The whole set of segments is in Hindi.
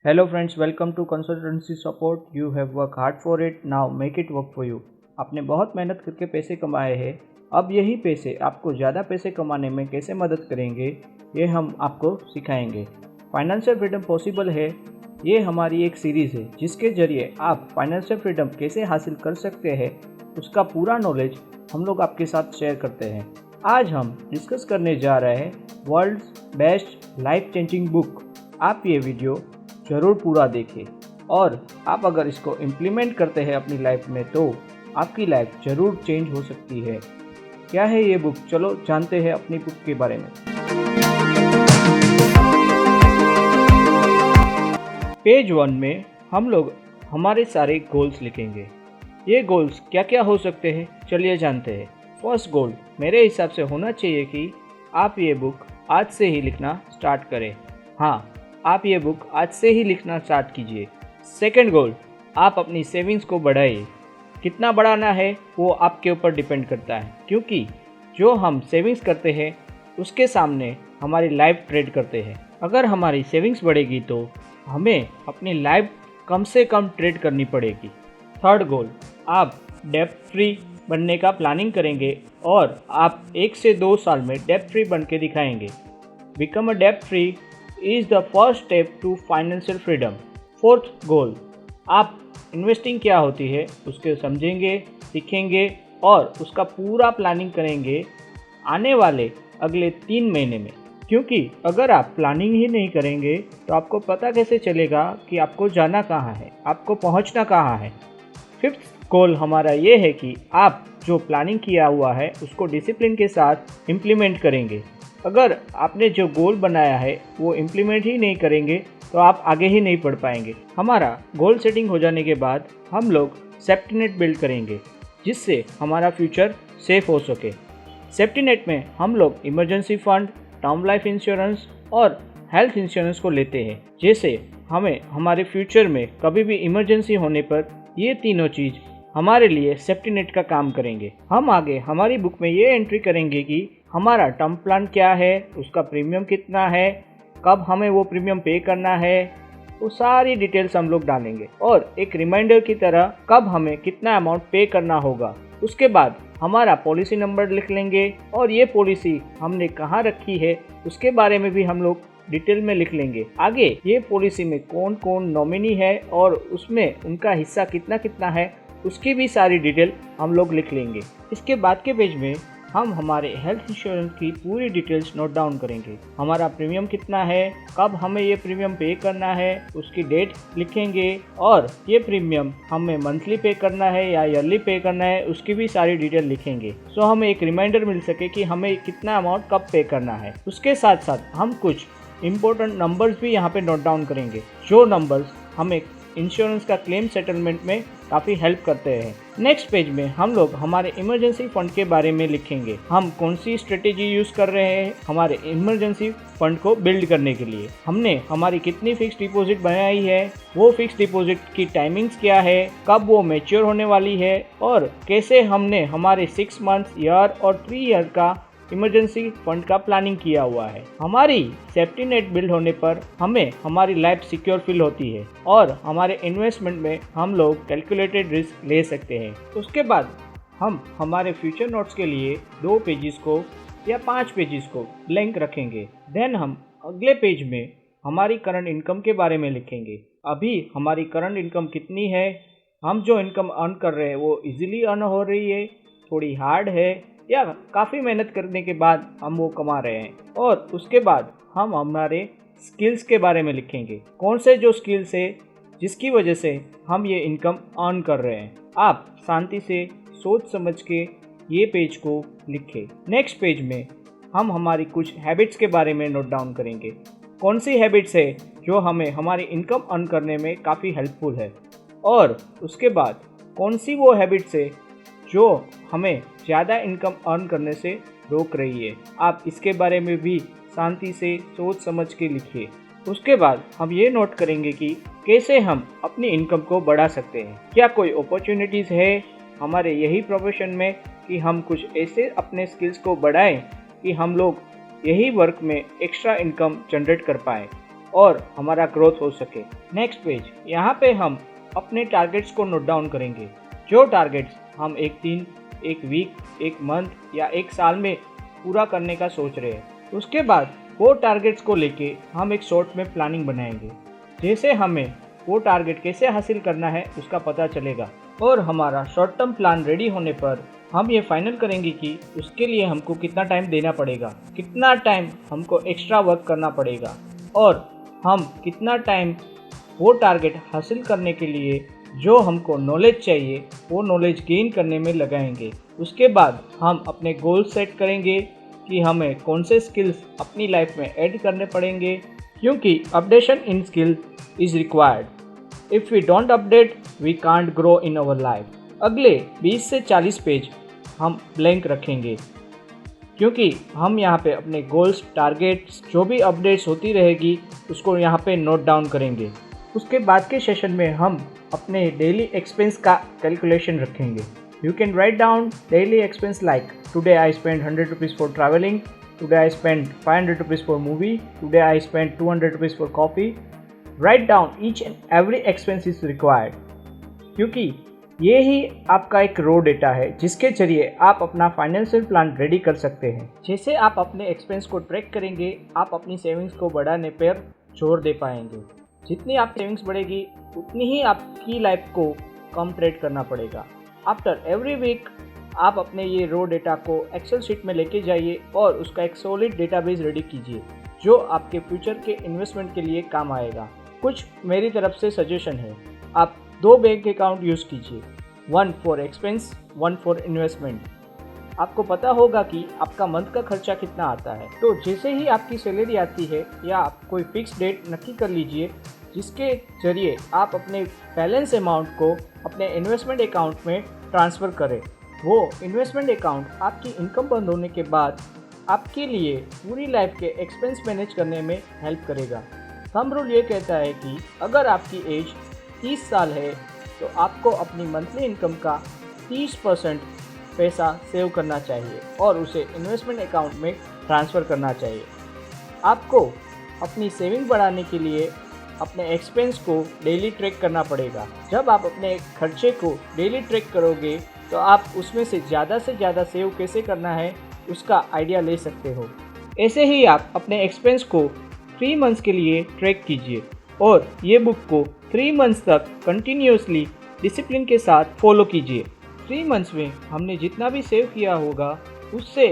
Hello friends, welcome to consultancy support. You have worked hard for it, now make it work for you. आपने बहुत मेहनत करके पैसे कमाए हैं, अब यही पैसे आपको ज़्यादा पैसे कमाने में कैसे मदद करेंगे, ये हम आपको सिखाएंगे। फाइनेंशियल फ्रीडम पॉसिबल है, ये हमारी एक सीरीज़ है जिसके ज़रिए आप फाइनेंशियल फ्रीडम कैसे हासिल कर सकते हैं, उसका पूरा नॉलेज हम लोग आपके साथ शेयर करते हैं। आज हम डिस्कस करने जा रहे हैं world's best life changing book. आप ये वीडियो ज़रूर पूरा देखें और आप अगर इसको इम्प्लीमेंट करते हैं अपनी लाइफ में तो आपकी लाइफ ज़रूर चेंज हो सकती है। क्या है ये बुक, चलो जानते हैं अपनी बुक के बारे में। पेज 1 में हम लोग हमारे सारे गोल्स लिखेंगे। ये गोल्स क्या क्या हो सकते हैं, चलिए जानते हैं। फर्स्ट गोल मेरे हिसाब से होना चाहिए कि आप ये बुक आज से ही लिखना स्टार्ट करें। हाँ, आप ये बुक आज से ही लिखना स्टार्ट कीजिए। सेकंड गोल, आप अपनी सेविंग्स को बढ़ाइए। कितना बढ़ाना है वो आपके ऊपर डिपेंड करता है, क्योंकि जो हम सेविंग्स करते हैं उसके सामने हमारी लाइफ ट्रेड करते हैं। अगर हमारी सेविंग्स बढ़ेगी तो हमें अपनी लाइफ कम से कम ट्रेड करनी पड़ेगी। थर्ड गोल, आप डेब्ट फ्री बनने का प्लानिंग करेंगे और आप 1 से 2 साल में डेब्ट फ्री बन के दिखाएंगे। बिकम अ डेब्ट free is the first step to financial freedom. Fourth goal, आप इन्वेस्टिंग क्या होती है उसके समझेंगे, सीखेंगे और उसका पूरा प्लानिंग करेंगे आने वाले अगले 3 महीने में। क्योंकि अगर आप प्लानिंग ही नहीं करेंगे तो आपको पता कैसे चलेगा कि आपको जाना कहाँ है, आपको पहुँचना कहाँ है। फिफ्थ गोल हमारा ये है कि आप जो प्लानिंग किया हुआ है उसको डिसिप्लिन के साथ इम्प्लीमेंट करेंगे। अगर आपने जो गोल बनाया है वो इम्प्लीमेंट ही नहीं करेंगे तो आप आगे ही नहीं बढ़ पाएंगे। हमारा गोल सेटिंग हो जाने के बाद हम लोग सेफ्टी नेट बिल्ड करेंगे जिससे हमारा फ्यूचर सेफ हो सके। सेफ्टी नेट में हम लोग emergency fund, term life insurance और हेल्थ इंश्योरेंस को लेते हैं, जैसे हमें हमारे फ्यूचर में कभी भी इमरजेंसी होने पर ये तीनों चीज़ हमारे लिए सेफ्टी नेट का काम करेंगे। हम आगे हमारी बुक में ये एंट्री करेंगे कि हमारा टर्म प्लान क्या है, उसका प्रीमियम कितना है, कब हमें वो प्रीमियम पे करना है, वो सारी डिटेल्स हम लोग डालेंगे और एक रिमाइंडर की तरह कब हमें कितना अमाउंट पे करना होगा। उसके बाद हमारा पॉलिसी नंबर लिख लेंगे और ये पॉलिसी हमने कहाँ रखी है उसके बारे में भी हम लोग डिटेल में लिख लेंगे। आगे ये पॉलिसी में कौन कौन नॉमिनी है और उसमें उनका हिस्सा कितना कितना है उसकी भी सारी डिटेल हम लोग लिख लेंगे। इसके बाद के पेज में हम हमारे हेल्थ इंश्योरेंस की पूरी डिटेल्स नोट डाउन करेंगे। हमारा प्रीमियम कितना है, कब हमें ये प्रीमियम पे करना है, उसकी डेट लिखेंगे और ये प्रीमियम हमें मंथली पे करना है या ईयरली पे करना है उसकी भी सारी डिटेल लिखेंगे, सो हमें एक रिमाइंडर मिल सके कि हमें कितना अमाउंट कब पे करना है। उसके साथ साथ हम कुछ इम्पोर्टेंट नंबर्स भी यहाँ पे नोट डाउन करेंगे, जो नंबर्स हमें इंश्योरेंस का क्लेम सेटलमेंट में काफ़ी हेल्प करते हैं। नेक्स्ट पेज में हम लोग हमारे इमरजेंसी फंड के बारे में लिखेंगे। हम कौन सी स्ट्रेटेजी यूज़ कर रहे हैं हमारे इमरजेंसी फंड को बिल्ड करने के लिए। हमने हमारी कितनी फिक्स डिपॉजिट बनाई है, वो फिक्स डिपॉजिट की टाइमिंग्स क्या है, कब वो मैच्योर होने वाली है और कैसे हमने हमारे 6 मंथ्स, ईयर और 3 ईयर का इमरजेंसी फंड का प्लानिंग किया हुआ है। हमारी सेफ्टी नेट बिल्ड होने पर हमें हमारी लाइफ सिक्योर फील होती है और हमारे इन्वेस्टमेंट में हम लोग कैलकुलेटेड रिस्क ले सकते हैं। उसके बाद हम हमारे फ्यूचर नोट्स के लिए 2 पेजेस को या 5 पेजेस को ब्लैंक रखेंगे। देन हम अगले पेज में हमारी करंट इनकम के बारे में लिखेंगे। अभी हमारी करंट इनकम कितनी है, हम जो इनकम अर्न कर रहे हैं वो इजीली अर्न हो रही है, थोड़ी हार्ड है या काफ़ी मेहनत करने के बाद हम वो कमा रहे हैं। और उसके बाद हम हमारे स्किल्स के बारे में लिखेंगे, कौन से जो स्किल्स है जिसकी वजह से हम ये इनकम अर्न कर रहे हैं। आप शांति से सोच समझ के ये पेज को लिखें। नेक्स्ट पेज में हम हमारी कुछ हैबिट्स के बारे में नोट डाउन करेंगे, कौन सी हैबिट्स है जो हमें हमारी इनकम अर्न करने में काफ़ी हेल्पफुल है और उसके बाद कौन सी वो हैबिट्स है जो हमें ज़्यादा इनकम अर्न करने से रोक रही है। आप इसके बारे में भी शांति से सोच समझ के लिखिए। उसके बाद हम ये नोट करेंगे कि कैसे हम अपनी इनकम को बढ़ा सकते हैं। क्या कोई अपॉर्चुनिटीज़ है हमारे यही प्रोफेशन में कि हम कुछ ऐसे अपने स्किल्स को बढ़ाएं कि हम लोग यही वर्क में एक्स्ट्रा इनकम जनरेट कर पाएँ। और हमारा ग्रोथ हो सके। नेक्स्ट पेज, यहाँ पे हम अपने टारगेट्स को नोट डाउन करेंगे। जो टारगेट्स हम एक दिन, एक वीक, एक मंथ या एक साल में पूरा करने का सोच रहे हैं, उसके बाद वो टारगेट्स को लेके हम एक शॉर्ट में प्लानिंग बनाएंगे। जैसे हमें वो टारगेट कैसे हासिल करना है उसका पता चलेगा और हमारा शॉर्ट टर्म प्लान रेडी होने पर हम ये फाइनल करेंगे कि उसके लिए हमको कितना टाइम देना पड़ेगा, कितना टाइम हमको एक्स्ट्रा वर्क करना पड़ेगा और हम कितना टाइम वो टारगेट हासिल करने के लिए जो हमको नॉलेज चाहिए वो नॉलेज गेन करने में लगाएंगे। उसके बाद हम अपने गोल सेट करेंगे कि हमें कौन से स्किल्स अपनी लाइफ में ऐड करने पड़ेंगे, क्योंकि updation in skill is required. If we don't update we can't grow in our life. अगले 20 से 40 पेज हम ब्लैंक रखेंगे, क्योंकि हम यहाँ पे अपने गोल्स, टारगेट्स, जो भी अपडेट्स होती रहेगी उसको यहाँ पे नोट डाउन करेंगे। उसके बाद के सेशन में हम अपने डेली एक्सपेंस का कैलकुलेशन रखेंगे। You can write down daily expense like today I spend 100 rupees for travelling, today I spend 500 rupees for movie, today I spend 200 rupees for coffee. Write down each and every expense is required, क्योंकि ये ही आपका एक रो डेटा है जिसके जरिए आप अपना फाइनेंशियल प्लान रेडी कर सकते हैं। जैसे आप अपने एक्सपेंस को ट्रैक करेंगे, आप अपनी सेविंग्स को बढ़ाने पर जोर दे पाएंगे। जितनी आप सेविंग्स बढ़ेगी उतनी ही आपकी लाइफ को कम ट्रेड करना पड़ेगा। आफ्टर एवरी वीक आप अपने ये रो डेटा को एक्सेल शीट में लेके जाइए और उसका एक सॉलिड डेटाबेस रेडी कीजिए जो आपके फ्यूचर के इन्वेस्टमेंट के लिए काम आएगा। कुछ मेरी तरफ से सजेशन है, आप 2 बैंक अकाउंट यूज़ कीजिए, 1 फॉर एक्सपेंस, 1 फॉर इन्वेस्टमेंट। आपको पता होगा कि आपका मंथ का खर्चा कितना आता है, तो जैसे ही आपकी सैलरी आती है या आप कोई फिक्स डेट नक्की कर लीजिए जिसके जरिए आप अपने बैलेंस अमाउंट को अपने इन्वेस्टमेंट अकाउंट में ट्रांसफ़र करें। वो इन्वेस्टमेंट अकाउंट आपकी इनकम बंद होने के बाद आपके लिए पूरी लाइफ के एक्सपेंस मैनेज करने में हेल्प करेगा। थंब रूल ये कहता है कि अगर आपकी एज 30 साल है तो आपको अपनी मंथली इनकम का 30% पैसा सेव करना चाहिए और उसे इन्वेस्टमेंट अकाउंट में ट्रांसफ़र करना चाहिए। आपको अपनी सेविंग बढ़ाने के लिए अपने एक्सपेंस को डेली ट्रैक करना पड़ेगा। जब आप अपने खर्चे को डेली ट्रैक करोगे तो आप उसमें से ज़्यादा सेव कैसे करना है उसका आइडिया ले सकते हो। ऐसे ही आप अपने एक्सपेंस को 3 मंथ्स के लिए ट्रैक कीजिए और ये बुक को 3 मंथ्स तक कंटिन्यूसली डिसिप्लिन के साथ फॉलो कीजिए। 3 मंथ्स में हमने जितना भी सेव किया होगा उससे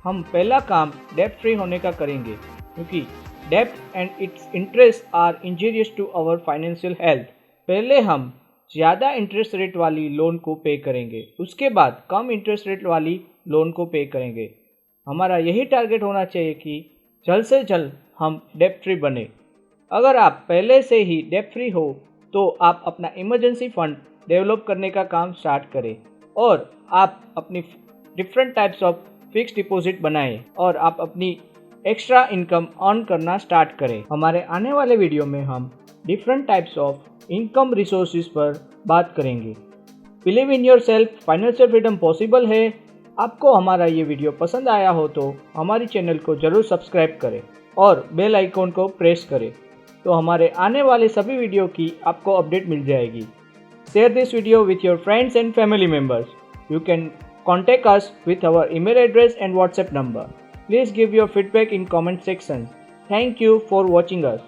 हम पहला काम डेब्ट फ्री होने का करेंगे, क्योंकि डेब्ट and its interest are injurious to our financial health. पहले हम ज़्यादा इंटरेस्ट रेट वाली लोन को पे करेंगे, उसके बाद कम इंटरेस्ट रेट वाली लोन को पे करेंगे। हमारा यही टारगेट होना चाहिए कि जल्द से जल्द हम डेब्ट फ्री बने। अगर आप पहले से ही डेब्ट फ्री हो तो आप अपना इमरजेंसी फंड डेवलप करने का काम स्टार्ट करें और आप अपनी different types of fix deposit बनाएं और आप अपनी एक्स्ट्रा इनकम अर्न करना स्टार्ट करें। हमारे आने वाले वीडियो में हम different types of income resources पर बात करेंगे। Believe in your self, financial freedom possible है। आपको हमारा ये वीडियो पसंद आया हो तो हमारी चैनल को ज़रूर सब्सक्राइब करें और बेल आइकॉन को प्रेस करें, तो हमारे आने वाले सभी वीडियो की आपको अपडेट मिल जाएगी। Share this video with your friends and family members. You can contact us with our email address and WhatsApp number. Please give your feedback in comment section. Thank you for watching us.